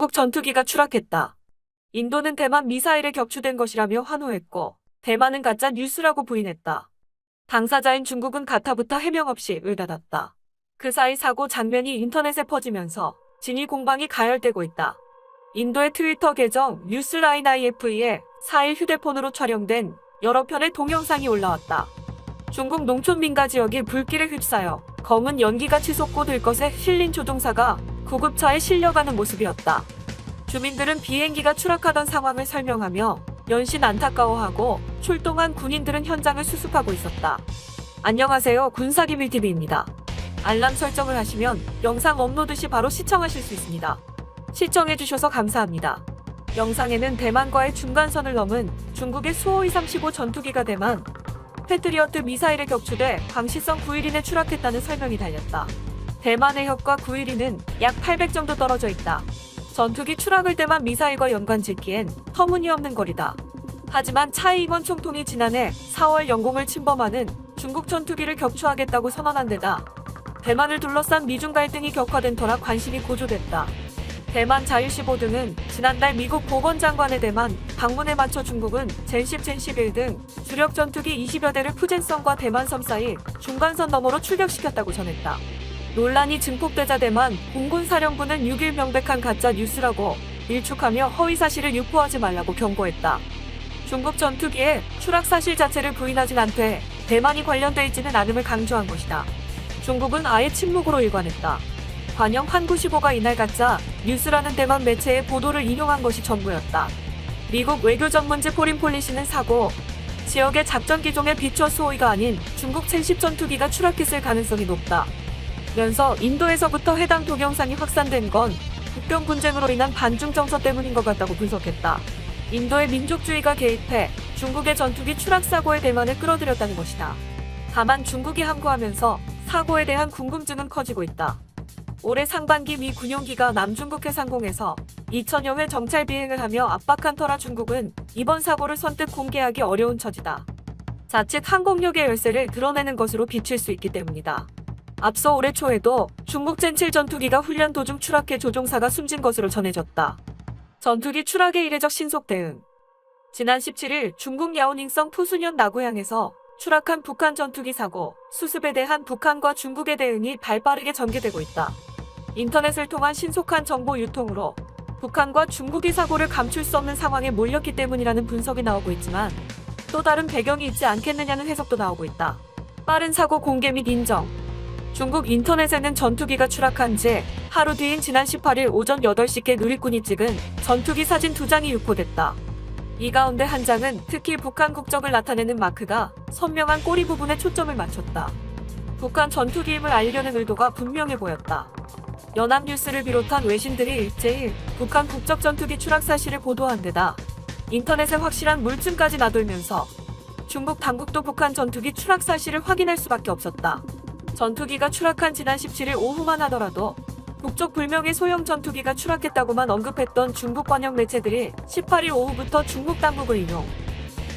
중국 전투기가 추락했다. 인도는 대만 미사일에 격추된 것이라며 환호했고, 대만은 가짜 뉴스라고 부인했다. 당사자인 중국은 가타부터 해명 없이 을닫았다. 그 사이 사고 장면이 인터넷에 퍼지면서 진위 공방이 가열되고 있다. 인도의 트위터 계정 뉴스라인 IFE에 4일 휴대폰으로 촬영된 여러 편의 동영상이 올라왔다. 중국 농촌 민가 지역이 불길에 휩싸여 검은 연기가 치솟고 들 것에 실린 조종사가 구급차에 실려가는 모습이었다. 주민들은 비행기가 추락하던 상황을 설명하며 연신 안타까워하고 출동한 군인들은 현장을 수습하고 있었다. 안녕하세요, 군사기밀TV입니다. 알람 설정을 하시면 영상 업로드 시 바로 시청하실 수 있습니다. 시청해주셔서 감사합니다. 영상에는 대만과의 중간선을 넘은 중국의 수호이 35 전투기가 대만 패트리어트 미사일에 격추돼 광시성 912에 추락했다는 설명이 달렸다. 대만 해협과 912는 약 800 정도 떨어져 있다. 전투기 추락을 대만 미사일과 연관짓기엔 터무니없는 거리다. 하지만 차이잉원 총통이 지난해 4월 영공을 침범하는 중국 전투기를 격추하겠다고 선언한 데다 대만을 둘러싼 미중 갈등이 격화된 터라 관심이 고조됐다. 대만 자유15 등은 지난달 미국 보건장관의 대만 방문에 맞춰 중국은 젠10, 젠11 등 주력 전투기 20여 대를 푸젠성과 대만섬 사이 중간선 너머로 출격시켰다고 전했다. 논란이 증폭되자 대만 공군사령부는 6일 명백한 가짜 뉴스라고 일축하며 허위 사실을 유포하지 말라고 경고했다. 중국 전투기의 추락 사실 자체를 부인하진 않되 대만이 관련돼 있지는 않음을 강조한 것이다. 중국은 아예 침묵으로 일관했다. 관영 한95가 이날 가짜 뉴스라는 대만 매체의 보도를 인용한 것이 전부였다. 미국 외교 전문지 포린 폴리시는 사고 지역의 작전 기종의 비처 수호이가 아닌 중국 젠10 전투기가 추락했을 가능성이 높다. 면서 인도에서부터 해당 동영상이 확산된 건 국경 분쟁으로 인한 반중 정서 때문인 것 같다고 분석했다. 인도의 민족주의가 개입해 중국의 전투기 추락 사고에 대만을 끌어들였다는 것이다. 다만 중국이 항구하면서 사고에 대한 궁금증은 커지고 있다. 올해 상반기 미 군용기가 남중국 해상공에서 2000여 회 정찰 비행을 하며 압박한 터라 중국은 이번 사고를 선뜻 공개하기 어려운 처지다. 자칫 항공력의 열세를 드러내는 것으로 비칠 수 있기 때문이다. 앞서 올해 초에도 중국 젠7 전투기가 훈련 도중 추락해 조종사가 숨진 것으로 전해졌다. 전투기 추락의 이례적 신속 대응. 지난 17일 중국 야오닝성 푸순현 나고양에서 추락한 북한 전투기 사고, 수습에 대한 북한과 중국의 대응이 발빠르게 전개되고 있다. 인터넷을 통한 신속한 정보 유통으로 북한과 중국이 사고를 감출 수 없는 상황에 몰렸기 때문이라는 분석이 나오고 있지만 또 다른 배경이 있지 않겠느냐는 해석도 나오고 있다. 빠른 사고 공개 및 인정. 중국 인터넷에는 전투기가 추락한 지 하루 뒤인 지난 18일 오전 8시께 누리꾼이 찍은 전투기 사진 2장이 유포됐다. 이 가운데 한 장은 특히 북한 국적을 나타내는 마크가 선명한 꼬리 부분에 초점을 맞췄다. 북한 전투기임을 알리려는 의도가 분명해 보였다. 연합뉴스를 비롯한 외신들이 일제히 북한 국적 전투기 추락 사실을 보도한 데다 인터넷에 확실한 물증까지 나돌면서 중국 당국도 북한 전투기 추락 사실을 확인할 수밖에 없었다. 전투기가 추락한 지난 17일 오후만 하더라도 국적 불명의 소형 전투기가 추락했다고만 언급했던 중국 관영 매체들이 18일 오후부터 중국 당국을 인용.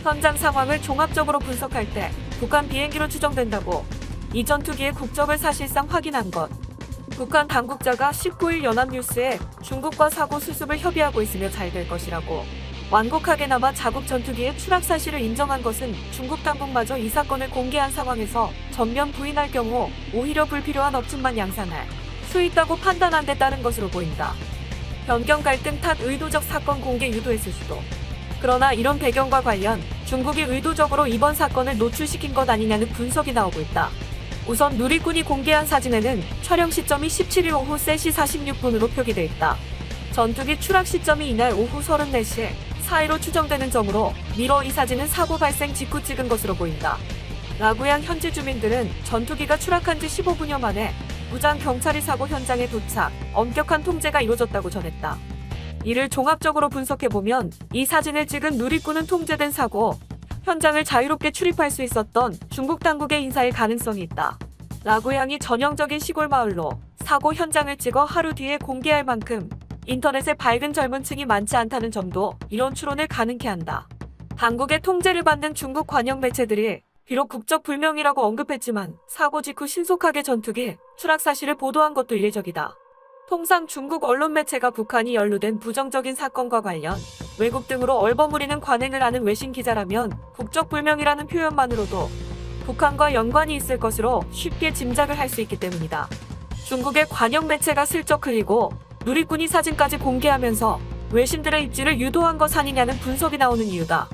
현장 상황을 종합적으로 분석할 때 북한 비행기로 추정된다고 이 전투기의 국적을 사실상 확인한 것. 북한 당국자가 19일 연합뉴스에 중국과 사고 수습을 협의하고 있으며 잘 될 것이라고 완곡하게나마 자국 전투기의 추락 사실을 인정한 것은 중국 당국마저 이 사건을 공개한 상황에서 전면 부인할 경우 오히려 불필요한 억측만 양산할 수 있다고 판단한 데 따른 것으로 보인다. 변경 갈등 탓 의도적 사건 공개 유도했을 수도. 그러나 이런 배경과 관련 중국이 의도적으로 이번 사건을 노출시킨 것 아니냐는 분석이 나오고 있다. 우선 누리꾼이 공개한 사진에는 촬영 시점이 17일 오후 3시 46분으로 표기돼 있다. 전투기 추락 시점이 이날 오후 34시 4일로 추정되는 점으로 미뤄 이 사진은 사고 발생 직후 찍은 것으로 보인다. 라구양 현지 주민들은 전투기가 추락한 지 15분여 만에 무장 경찰이 사고 현장에 도착, 엄격한 통제가 이루어졌다고 전했다. 이를 종합적으로 분석해보면 이 사진을 찍은 누리꾼은 통제된 사고 현장을 자유롭게 출입할 수 있었던 중국 당국의 인사일 가능성이 있다. 라구양이 전형적인 시골 마을로 사고 현장을 찍어 하루 뒤에 공개할 만큼 인터넷에 밝은 젊은 층이 많지 않다는 점도 이런 추론을 가능케 한다. 당국의 통제를 받는 중국 관영 매체들이 비록 국적 불명이라고 언급했지만 사고 직후 신속하게 전투기 추락 사실을 보도한 것도 이례적이다. 통상 중국 언론 매체가 북한이 연루된 부정적인 사건과 관련 왜곡 등으로 얼버무리는 관행을 하는 외신 기자라면 국적불명이라는 표현만으로도 북한과 연관이 있을 것으로 쉽게 짐작을 할 수 있기 때문이다. 중국의 관영 매체가 슬쩍 흘리고 누리꾼이 사진까지 공개하면서 외신들의 입지를 유도한 것 아니냐는 분석이 나오는 이유다.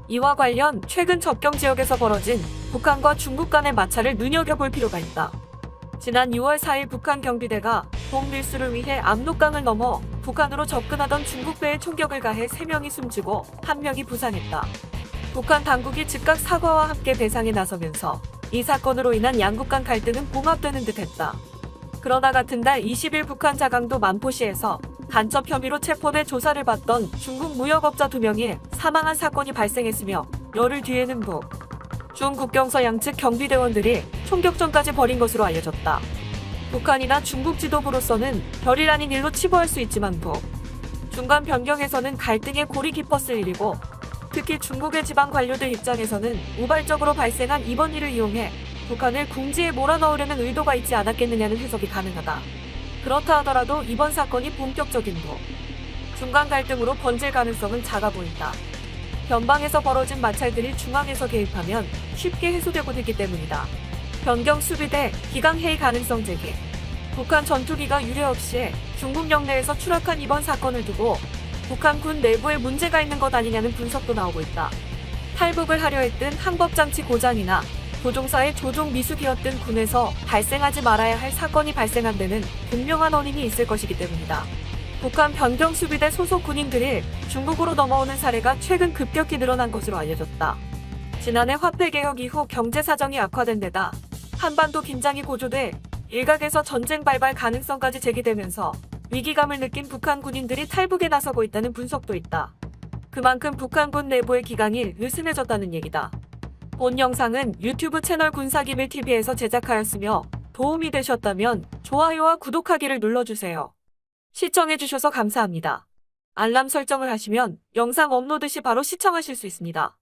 이와 관련 최근 접경 지역에서 벌어진 북한과 중국 간의 마찰을 눈여겨볼 필요가 있다. 지난 6월 4일 북한 경비대가 동밀수를 위해 압록강을 넘어 북한으로 접근하던 중국배에 총격을 가해 3명이 숨지고 1명이 부상했다. 북한 당국이 즉각 사과와 함께 배상에 나서면서 이 사건으로 인한 양국 간 갈등은 봉합되는 듯했다. 그러나 같은 달 20일 북한 자강도 만포시에서 간첩 혐의로 체포돼 조사를 받던 중국 무역업자 2명이 사망한 사건이 발생했으며 열흘 뒤에는 중 국경서 양측 경비대원들이 총격전까지 벌인 것으로 알려졌다. 북한이나 중국 지도부로서는 별일 아닌 일로 치부할 수 있지만 중간 변경에서는 갈등의 골이 깊었을 일이고 특히 중국의 지방 관료들 입장에서는 우발적으로 발생한 이번 일을 이용해 북한을 궁지에 몰아넣으려는 의도가 있지 않았겠느냐는 해석이 가능하다. 그렇다 하더라도 이번 사건이 본격적인 중간 갈등으로 번질 가능성은 작아 보인다. 변방에서 벌어진 마찰들이 중앙에서 개입하면 쉽게 해소되고 있기 때문이다. 변경 수비대 기강회의 가능성 제기. 북한 전투기가 유례 없이 중국 영내에서 추락한 이번 사건을 두고 북한 군 내부에 문제가 있는 것 아니냐는 분석도 나오고 있다. 탈북을 하려 했던 항법장치 고장이나 조종사의 조종 미숙이었던 군에서 발생하지 말아야 할 사건이 발생한 데는 분명한 원인이 있을 것이기 때문이다. 북한 변경 수비대 소속 군인들이 중국으로 넘어오는 사례가 최근 급격히 늘어난 것으로 알려졌다. 지난해 화폐개혁 이후 경제 사정이 악화된 데다 한반도 긴장이 고조돼 일각에서 전쟁 발발 가능성까지 제기되면서 위기감을 느낀 북한 군인들이 탈북에 나서고 있다는 분석도 있다. 그만큼 북한군 내부의 기강이 느슨해졌다는 얘기다. 본 영상은 유튜브 채널 군사기밀TV에서 제작하였으며 도움이 되셨다면 좋아요와 구독하기를 눌러주세요. 시청해주셔서 감사합니다. 알람 설정을 하시면 영상 업로드 시 바로 시청하실 수 있습니다.